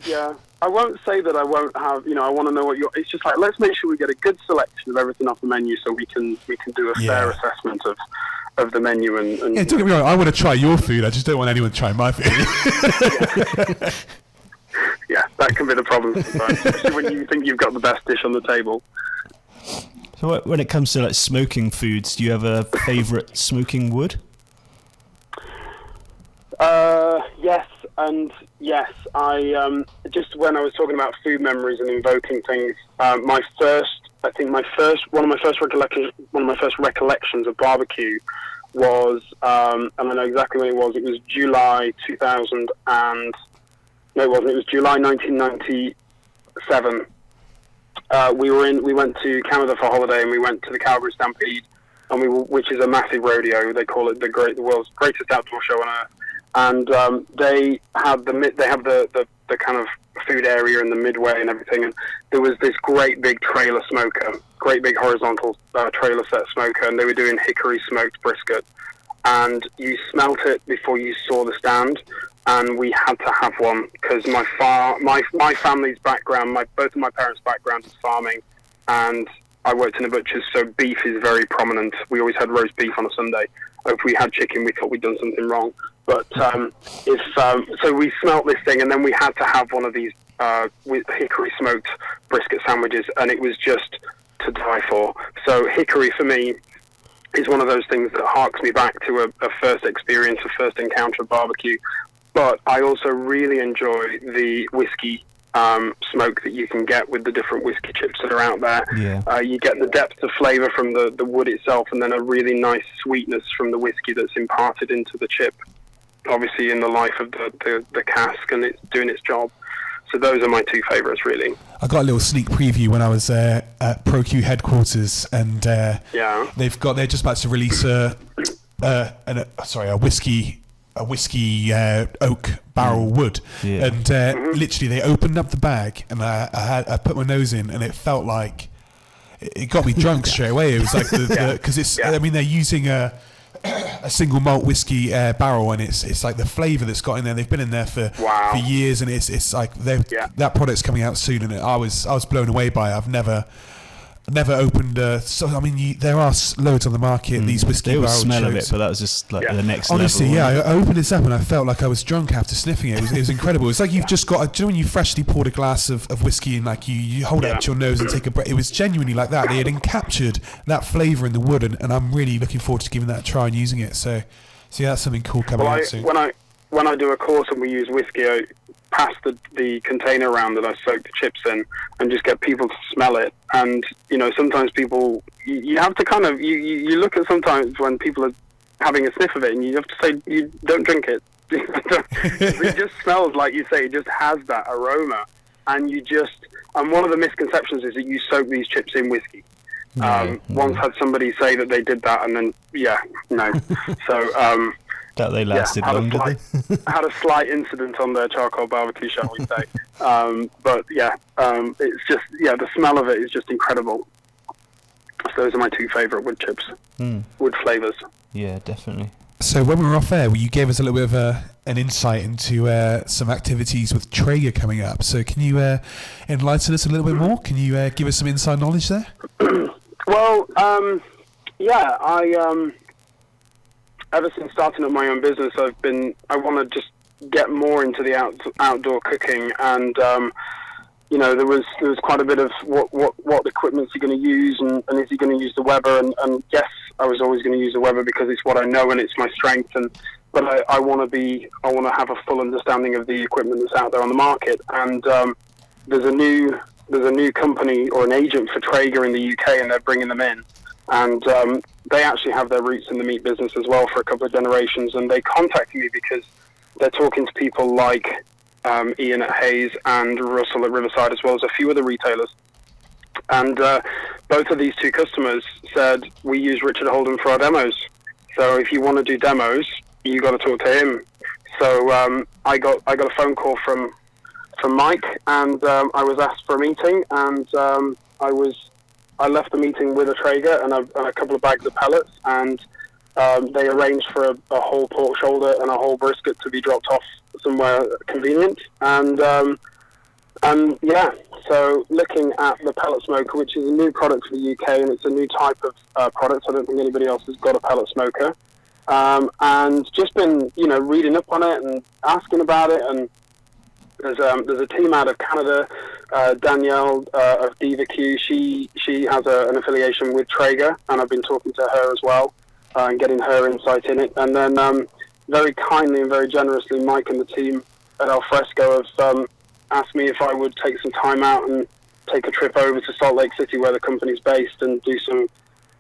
Yeah. I won't say that I won't have, I want to know what it's just like, let's make sure we get a good selection of everything off the menu so we can do a fair assessment of the menu and yeah, don't get me wrong, I want to try your food, I just don't want anyone to try my food. Yeah, that can be the problem sometimes, especially when you think you've got the best dish on the table. So when it comes to like smoking foods, do you have a favourite smoking wood? Yes, and yes. I just when I was talking about food memories and invoking things, one of my first recollections of barbecue was, and I know exactly when it was. It was July 2000, and no, it wasn't. It was July 1997. We went to Canada for holiday, and we went to the Calgary Stampede, which is a massive rodeo. They call it the world's greatest outdoor show on earth. And they have the kind of food area in the midway and everything. And there was this great big trailer smoker, great big horizontal trailer set smoker, and they were doing hickory smoked brisket. And you smelt it before you saw the stand. And we had to have one because my family's background, both of my parents' background is farming, and I worked in a butcher's, so beef is very prominent. We always had roast beef on a Sunday. If we had chicken, we thought we'd done something wrong. But so we smelt this thing, and then we had to have one of these with hickory smoked brisket sandwiches, and it was just to die for. So hickory for me is one of those things that harks me back to a first experience, a first encounter of barbecue. But I also really enjoy the whiskey smoke that you can get with the different whiskey chips that are out there. Yeah. You get the depth of flavour from the wood itself, and then a really nice sweetness from the whiskey that's imparted into the chip, obviously in the life of the cask, and it's doing its job. So those are my two favourites, really. I got a little sneak preview when I was at ProQ headquarters, and they're just about to release a whiskey oak barrel wood, and literally they opened up the bag, and I put my nose in, and it felt like it got me drunk straight away. It was like because I mean they're using a single malt whiskey barrel, and it's like the flavour that's got in there. They've been in there for years, and it's like that product's coming out soon, and I was blown away by it. I've never opened. There are loads on the market. These whiskey barrel smell shows. of it, but that was just like the next Honestly, level. I opened this up and I felt like I was drunk after sniffing it. It was incredible. It's like you've just got. Do you know when you freshly poured a glass of whiskey and like you hold it up to your nose and take a breath? It was genuinely like that. They had captured that flavour in the wood, and I'm really looking forward to giving that a try and using it. So that's something cool coming out soon. When I do a course and we use whiskey, I pass the container around that I soak the chips in and just get people to smell it. And sometimes people, you have to kind of you look at sometimes when people are having a sniff of it, and you have to say, you don't drink it. It just smells, like you say, it just has that aroma, and one of the misconceptions is that you soak these chips in whiskey. Once had somebody say that they did that, and then no. So that they lasted long, did they? Had a slight incident on their charcoal barbecue, shall we say. It's just, the smell of it is just incredible. So those are my two favourite wood chips, wood flavours. Yeah, definitely. So when we were off air, you gave us a little bit of an insight into some activities with Traeger coming up. So can you enlighten us a little bit more? Can you give us some inside knowledge there? Well, ever since starting up my own business, I want to just get more into the outdoor cooking, and there was quite a bit of what equipment you're going to use, and is he going to use the Weber, and yes, I was always going to use the Weber because it's what I know and it's my strength, but I want to have a full understanding of the equipment that's out there on the market, and there's a new company or an agent for Traeger in the UK, and they're bringing them in. And they actually have their roots in the meat business as well for a couple of generations. And they contacted me because they're talking to people like Ian at Hayes and Russell at Riverside, as well as a few other retailers. And both of these two customers said, we use Richard Holden for our demos. So if you want to do demos, you got to talk to him. So I got a phone call from Mike, and I was asked for a meeting, and I left the meeting with a Traeger and a couple of bags of pellets, and they arranged for a whole pork shoulder and a whole brisket to be dropped off somewhere convenient. So looking at the pellet smoker, which is a new product for the UK, and it's a new type of product. I don't think anybody else has got a pellet smoker. And just been, reading up on it and asking about it, and there's a team out of Canada, Danielle of BBQ. She has an affiliation with Traeger, and I've been talking to her as well and getting her insight in it. And then very kindly and very generously, Mike and the team at Al Fresco have asked me if I would take some time out and take a trip over to Salt Lake City, where the company's based, and do some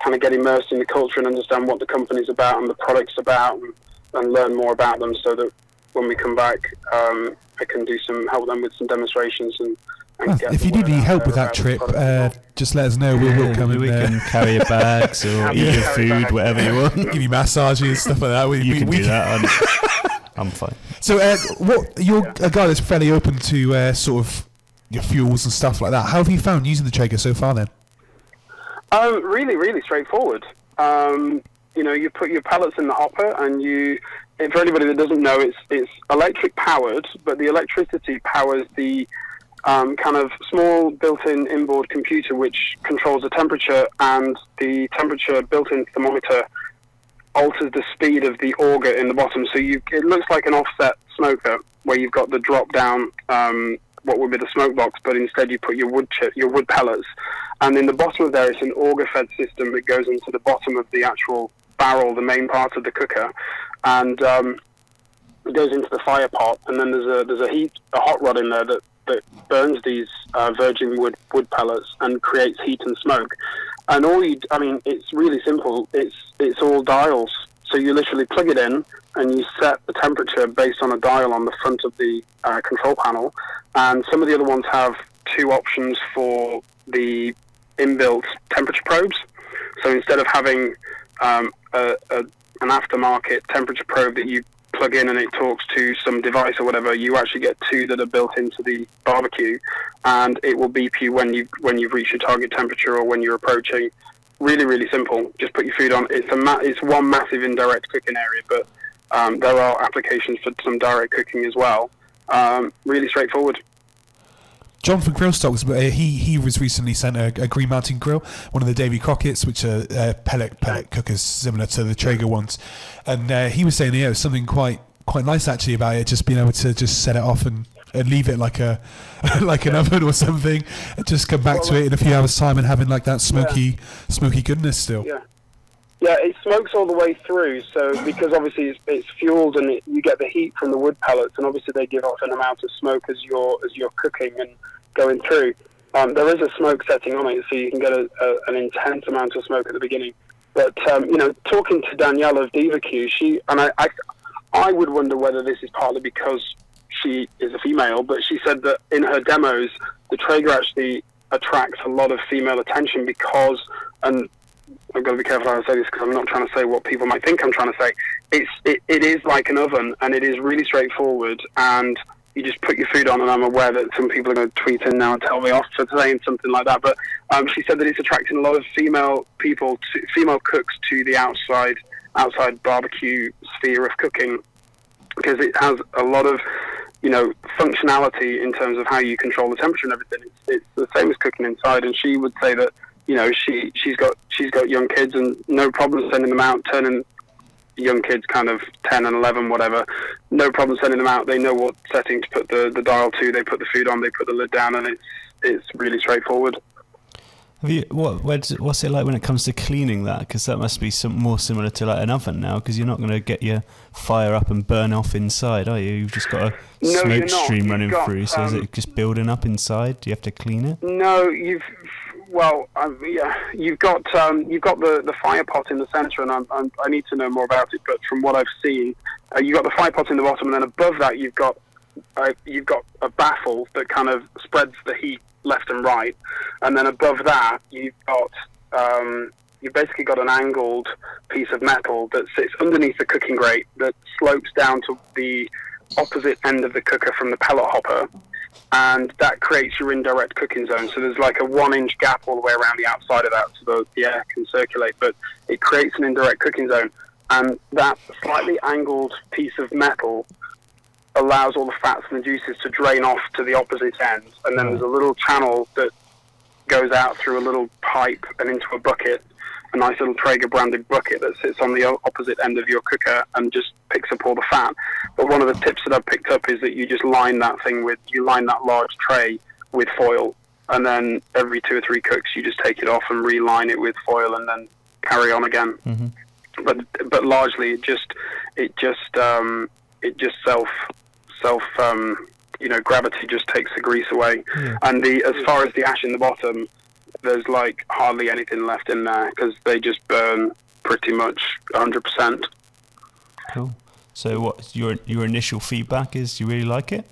kind of get immersed in the culture and understand what the company's about and the product's about, and learn more about them, so that when we come back, I can help them with some demonstrations and get if you need any help with that trip, just let us know. We will come in. We can carry your bags or eat your food, whatever you want. Give you massages, stuff like that. You can do that. I'm fine. So, you're a guy that's fairly open to sort of your fuels and stuff like that. How have you found using the Traeger so far, then? Really, really straightforward. You put your pellets in the hopper, and for anybody that doesn't know, it's electric powered, but the electricity powers the kind of small built-in inboard computer which controls the temperature, and the temperature built-in thermometer alters the speed of the auger in the bottom. So it looks like an offset smoker where you've got the drop-down, what would be the smoke box, but instead you put your wood pellets, and in the bottom of there it's an auger-fed system that goes into the bottom of the actual barrel, the main part of the cooker, and it goes into the fire pot, and then there's a hot rod in there that burns these virgin wood pellets and creates heat and smoke. And it's really simple. It's all dials. So you literally plug it in and you set the temperature based on a dial on the front of the control panel. And some of the other ones have two options for the inbuilt temperature probes. So instead of having an aftermarket temperature probe that you plug in and it talks to some device or whatever, you actually get two that are built into the barbecue, and it will beep you when you've reached your target temperature or when you're approaching. really, really simple. Just put your food on. It's one massive indirect cooking area, but there are applications for some direct cooking as well. Really straightforward. John from Grill Stocks, he was recently sent a Green Mountain grill, one of the Davy Crockett's, which are pellet cookers similar to the Traeger ones, and he was saying, it was something quite nice actually about it, just being able to just set it off and leave it like an oven or something, and just come back to it in a few hours' time and having like that smoky goodness still. Yeah, it smokes all the way through. So because obviously it's fueled and you get the heat from the wood pellets, and obviously they give off an amount of smoke as you're cooking and going through. There is a smoke setting on it, so you can get an intense amount of smoke at the beginning. But talking to Danielle of BBQ, I would wonder whether this is partly because she is a female, but she said that in her demos, the Traeger actually attracts a lot of female attention because, and I've got to be careful how I say this because I'm not trying to say what people might think I'm trying to say. It is like an oven, and it is really straightforward, and you just put your food on, and I'm aware that some people are going to tweet in now and tell me off for saying something like that, but she said that it's attracting a lot of female cooks to the outside barbecue sphere of cooking, because it has a lot of functionality in terms of how you control the temperature and everything. It's the same as cooking inside, and she would say that she's got young kids and no problem sending them out, turning young kids kind of 10 and 11 whatever, no problem sending them out. They know what setting to put the dial to, they put the food on, they put the lid down, and it's really straightforward. What's it like when it comes to cleaning that? Because that must be more similar to like an oven now, because you're not going to get your fire up and burn off inside, are you? You've just got a smoke stream running through, so is it just building up inside? Do you have to clean it? No, you've got the fire pot in the centre, and I need to know more about it, but from what I've seen, you've got the fire pot in the bottom, and then above that you've got a baffle that kind of spreads the heat left and right, and then above that you've basically got an angled piece of metal that sits underneath the cooking grate that slopes down to the opposite end of the cooker from the pellet hopper, and that creates your indirect cooking zone. So there's like a 1-inch gap all the way around the outside of that so the air can circulate, but it creates an indirect cooking zone, and that slightly angled piece of metal allows all the fats and the juices to drain off to the opposite end, and then there's a little channel that goes out through a little pipe and into a bucket, a nice little Traeger branded bucket that sits on the opposite end of your cooker and just picks up all the fat. But one of the tips that I've picked up is that you just line that large tray with foil, and then every 2 or 3 cooks you just take it off and reline it with foil and then carry on again. Mm-hmm. But largely it just gravity just takes the grease away. Yeah. And as far as the ash in the bottom, there's like hardly anything left in there because they just burn pretty much 100%. Cool. So what your initial feedback is? You really like it?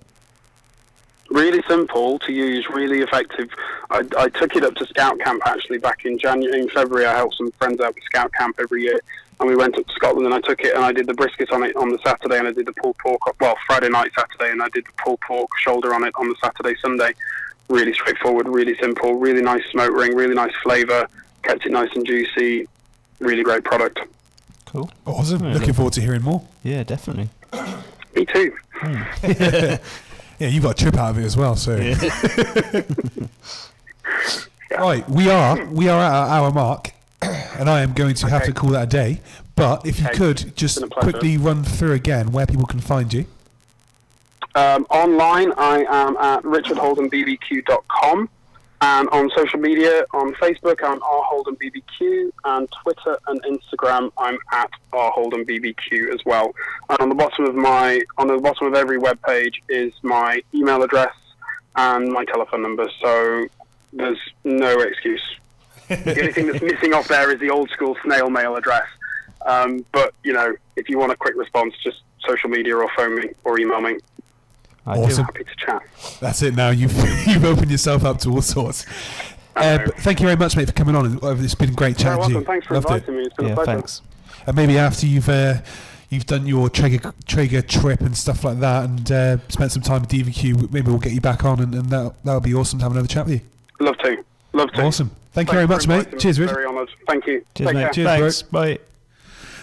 Really simple to use, really effective. I took it up to Scout Camp actually back in February. I helped some friends out with Scout Camp every year, and we went up to Scotland, and I took it and I did the brisket on it on the Saturday, and I did the pulled pork, Friday night, Saturday, and I did the pulled pork shoulder on it on the Saturday, Sunday. Really straightforward, really simple, really nice smoke ring, really nice flavour, kept it nice and juicy, really great product. Cool. Awesome. Looking forward to hearing more. Yeah, definitely. Me too. Yeah, you got a trip out of it as well, so. Yeah. Right, we are at our hour mark, and I am going to have to call that a day. But if you could just quickly run through again where people can find you. Online, I am at richardholdenbbq.com, and on social media, on Facebook, I'm rholdenbbq, and Twitter and Instagram, I'm at rholdenbbq as well. And on the bottom of every web page is my email address and my telephone number, so there's no excuse. The only thing that's missing off there is the old school snail mail address. But if you want a quick response, just social media or phone me or email me. Awesome. Happy to chat. That's it now. You've opened yourself up to all sorts. But thank you very much, mate, for coming on. It's been great chatting to you. Thanks for inviting me. It's been a pleasure. Thanks. And maybe after you've done your Traeger trip and stuff like that, and spent some time with DBQ, maybe we'll get you back on, and that'll be awesome to have another chat with you. Love to. Love to. Awesome. Thank you very much, mate. Cheers, Rich. Very honoured. Thank you. Cheers, Take mate. care. Cheers, Thanks. Bye.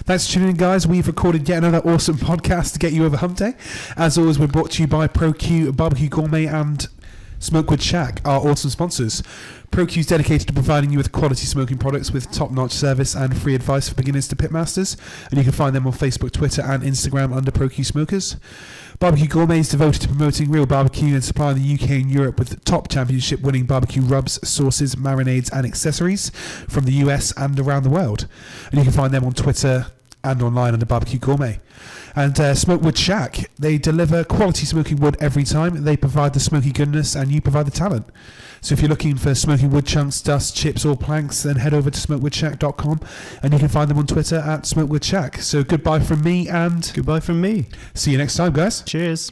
Thanks for tuning in, guys. We've recorded yet another awesome podcast to get you over hump day. As always, we're brought to you by ProQ BBQ Gourmet and Smokewood Shack, our awesome sponsors. ProQ is dedicated to providing you with quality smoking products with top-notch service and free advice for beginners to pitmasters, and you can find them on Facebook, Twitter and Instagram under ProQ Smokers. BBQ Gourmet is devoted to promoting real barbecue and supplying the UK and Europe with top championship-winning barbecue rubs, sauces, marinades and accessories from the US and around the world. And you can find them on Twitter and online under BBQ Gourmet. And Smokewood Shack, they deliver quality smoking wood every time. They provide the smoky goodness and you provide the talent. So if you're looking for smoky wood chunks, dust, chips or planks, then head over to smokewoodshack.com and you can find them on Twitter at Smokewood Shack. So goodbye from me and Goodbye from me. see you next time, guys. Cheers.